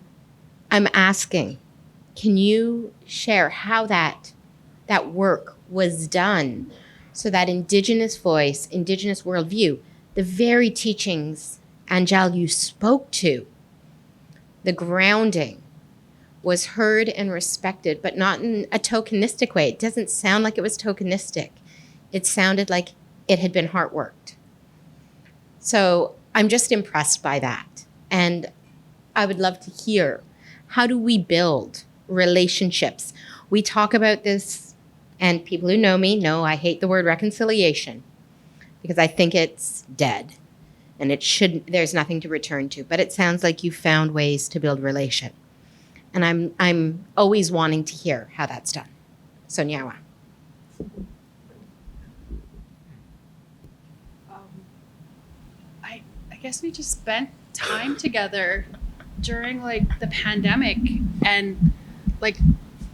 asking, can you share how that work was done so that Indigenous voice, Indigenous worldview, the very teachings, Angele, you spoke to, the grounding was heard and respected, but not in a tokenistic way. It doesn't sound like it was tokenistic. It sounded like it had been heart worked. So I'm just impressed by that. And I would love to hear, how do we build relationships? We talk about this, and people who know me know I hate the word reconciliation because I think it's dead and there's nothing to return to. But it sounds like you found ways to build relation. And I'm always wanting to hear how that's done. So Nyawa. I guess we just spent time together during the pandemic, and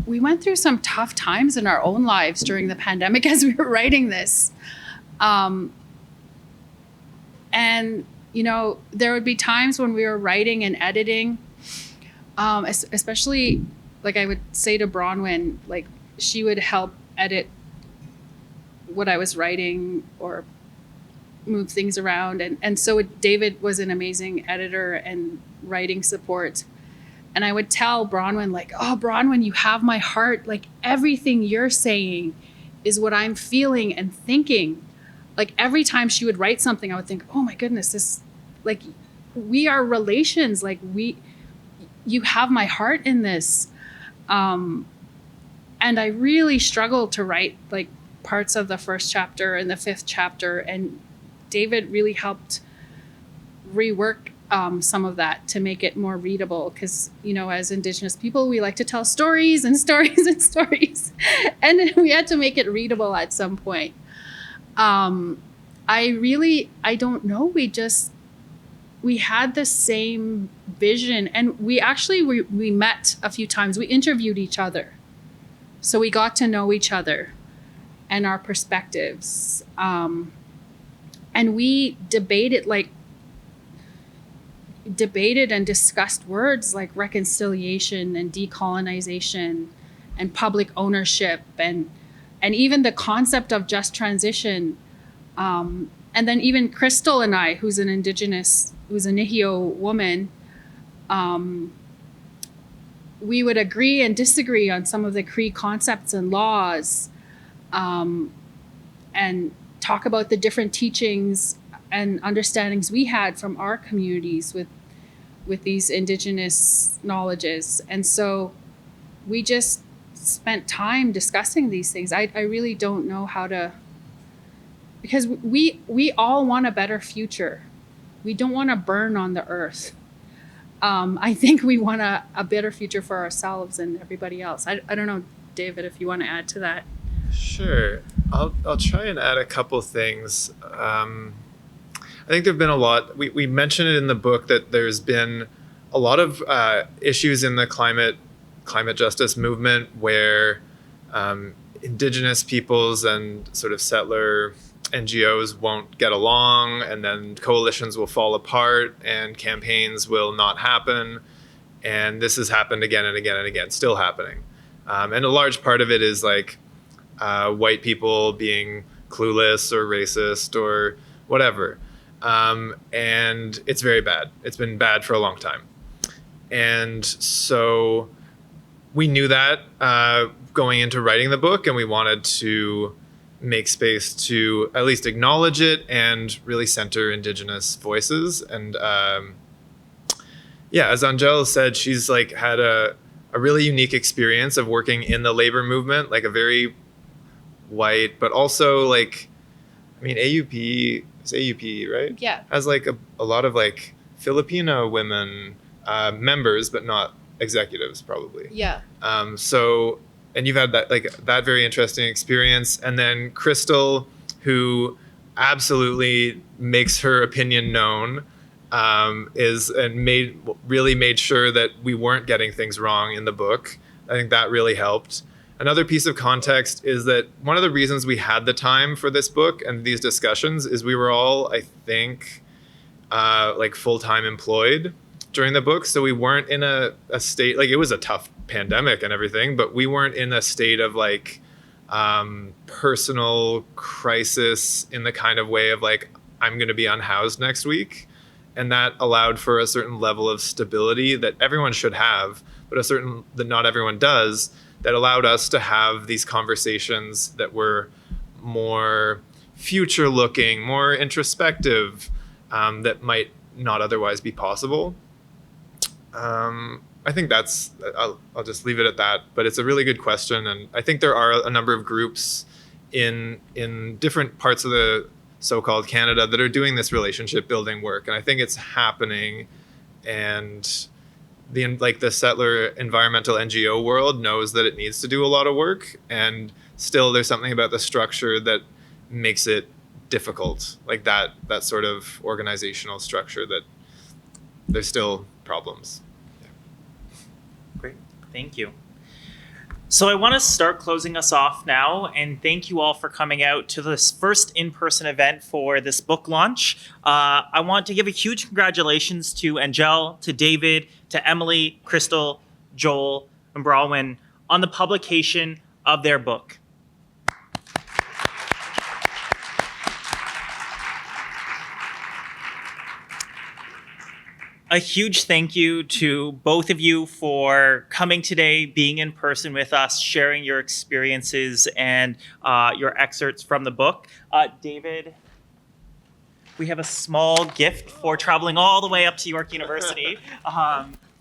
we went through some tough times in our own lives during the pandemic as we were writing this. And there would be times when we were writing and editing, especially I would say to Bronwyn, she would help edit what I was writing or move things around. And so David was an amazing editor and writing support. And I would tell Bronwyn, oh, Bronwyn, you have my heart. Everything you're saying is what I'm feeling and thinking. Every time she would write something, I would think, oh my goodness, this, we are relations. You have my heart in this. And I really struggled to write parts of the first chapter and the fifth chapter. And David really helped rework some of that to make it more readable, because as Indigenous people, we like to tell stories and stories and stories, and we had to make it readable at some point. I don't know, we had the same vision, and we met a few times. We interviewed each other, so we got to know each other and our perspectives, and we debated and discussed words like reconciliation and decolonization and public ownership, and even the concept of just transition. And then even Crystal and I, who's a Nihio woman, we would agree and disagree on some of the Cree concepts and laws, and talk about the different teachings and understandings we had from our communities with these Indigenous knowledges. And so we just spent time discussing these things. I really don't know how to, because we all want a better future. We don't want to burn on the earth. I think we want a better future for ourselves and everybody else. I don't know, David, if you want to add to that. Sure. I'll try and add a couple things. I think there have been a lot. We mentioned it in the book that there's been a lot of issues in the climate justice movement where Indigenous peoples and sort of settler NGOs won't get along, and then coalitions will fall apart and campaigns will not happen. And this has happened again and again and again, still happening. And a large part of it is like white people being clueless or racist or whatever. And it's very bad. It's been bad for a long time. And so we knew that going into writing the book, and we wanted to make space to at least acknowledge it and really center Indigenous voices. And as Angele said, she's like had a really unique experience of working in the labor movement, like a very white, but also like, I mean, AUP, it's AUP, right? Yeah. Has like a lot of like Filipino women members, but not executives probably. Yeah. And you've had that very interesting experience. And then Crystal, who absolutely makes her opinion known, really made sure that we weren't getting things wrong in the book. I think that really helped. Another piece of context is that one of the reasons we had the time for this book and these discussions is we were all, I think, like full-time employed during the book. So we weren't in a state, like it was a tough pandemic and everything, but we weren't in a state of like personal crisis in the kind of way of like, I'm going to be unhoused next week. And that allowed for a certain level of stability that everyone should have, but that not everyone does, that allowed us to have these conversations that were more future looking, more introspective, that might not otherwise be possible. I think I'll just leave it at that, but it's a really good question. And I think there are a number of groups in different parts of the so-called Canada that are doing this relationship building work. And I think it's happening, and the settler environmental NGO world knows that it needs to do a lot of work, and still there's something about the structure that makes it difficult, like that sort of organizational structure, that there's still problems. Great, thank you. So I want to start closing us off now, and thank you all for coming out to this first in-person event for this book launch. I want to give a huge congratulations to Angele, to David, to Emily, Crystal, Joel, and Bronwyn on the publication of their book. A huge thank you to both of you for coming today, being in person with us, sharing your experiences and your excerpts from the book. David, we have a small gift for traveling all the way up to York University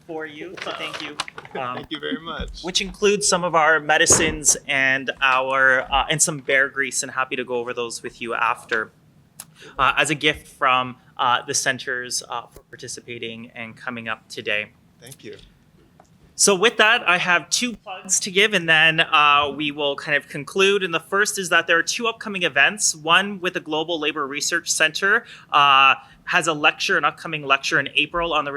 for you, so thank you. Thank you very much. Which includes some of our medicines and and some bear grease, and happy to go over those with you after. as a gift from the centers for participating and coming up today. Thank you. So with that, I have 2 plugs to give, and then we will kind of conclude. And the first is that there are 2 upcoming events. One with the Global Labor Research Center has an upcoming lecture in April on the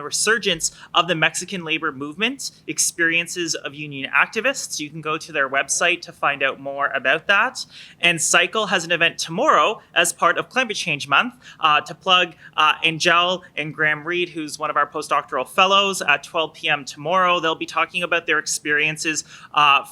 resurgence of the Mexican labor movement, experiences of union activists. You can go to their website to find out more about that. And Cycle has an event tomorrow as part of Climate Change Month to plug Angele and Graham Reed, who's one of our postdoctoral fellows, at 12 p.m. tomorrow. They'll be talking about their experiences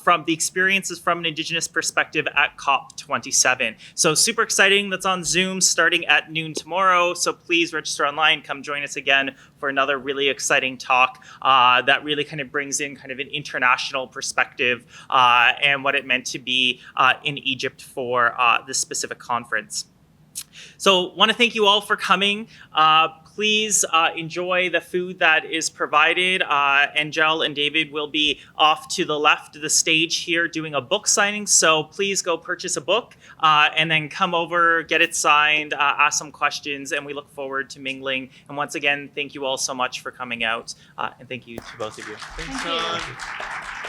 from an Indigenous perspective at COP27. So super exciting. That's on Zoom starting at noon tomorrow. So please register online. Come join us again for another really exciting talk that really kind of brings in kind of an international perspective and what it meant to be in Egypt for this specific conference. So want to thank you all for coming. Please enjoy the food that is provided. Angele and David will be off to the left of the stage here doing a book signing. So please go purchase a book and then come over, get it signed, ask some questions, and we look forward to mingling. And once again, thank you all so much for coming out. And thank you to both of you. Thank you.